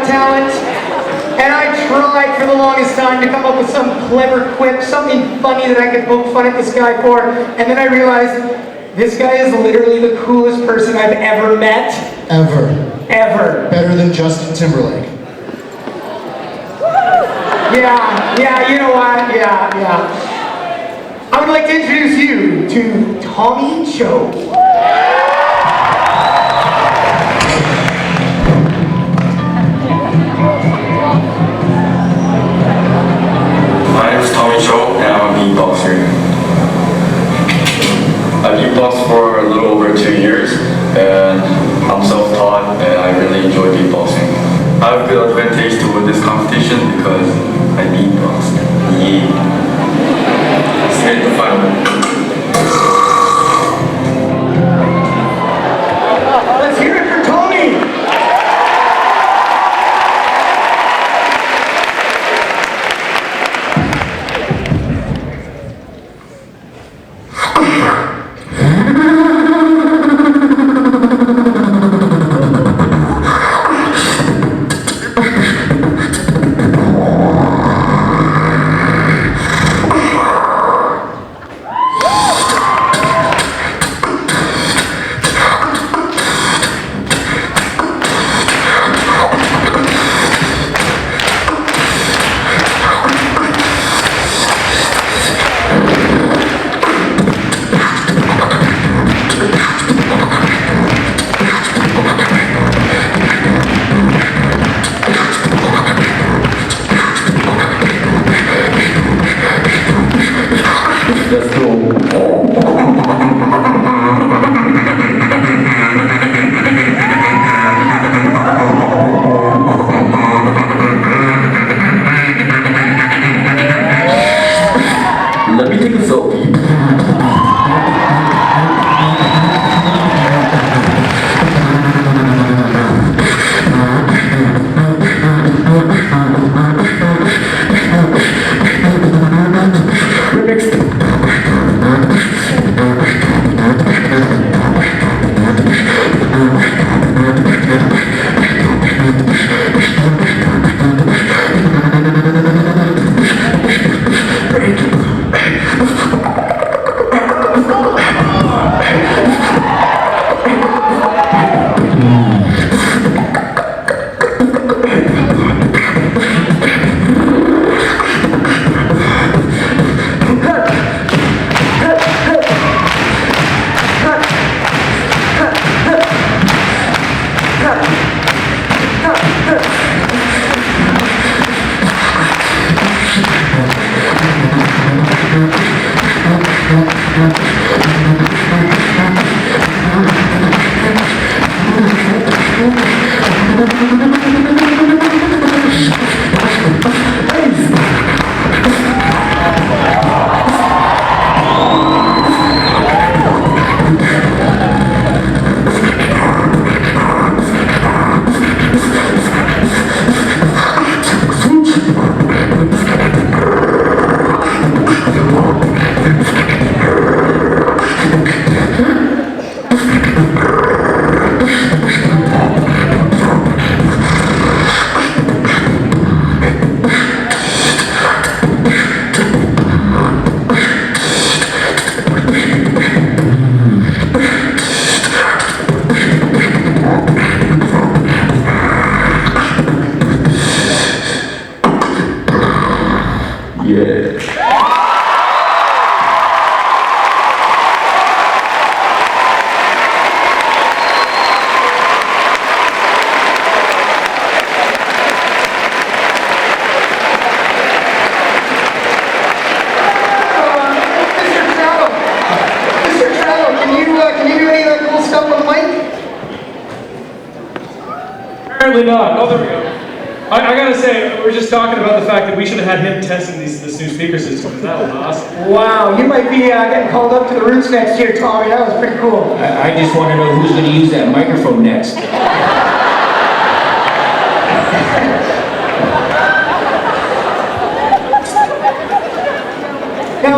talent, and I tried for the longest time to come up with some clever quip, something funny that I could poke fun at this guy for, and then I realized this guy is literally the coolest person I've ever met. Ever. Better than Justin Timberlake. Yeah, you know what? Yeah. I would like to introduce you to Tommy Cho. My name is Tommy Cho, and I'm a beatboxer. I beatboxed for a little over 2 years, and I'm self-taught, and I really enjoy beatboxing. I have a good advantage to win this competition because I beatboxed. Yeah. Straight to final. Let's hear it for Tony! Let's go. Let me take a selfie. Apparently not. Oh, there we go. I gotta say, we were just talking about the fact that we should have had him testing this new speaker system. That was awesome. Wow, you might be getting called up to the roots next year, Tommy. That was pretty cool. I just want to know who's going to use that microphone next.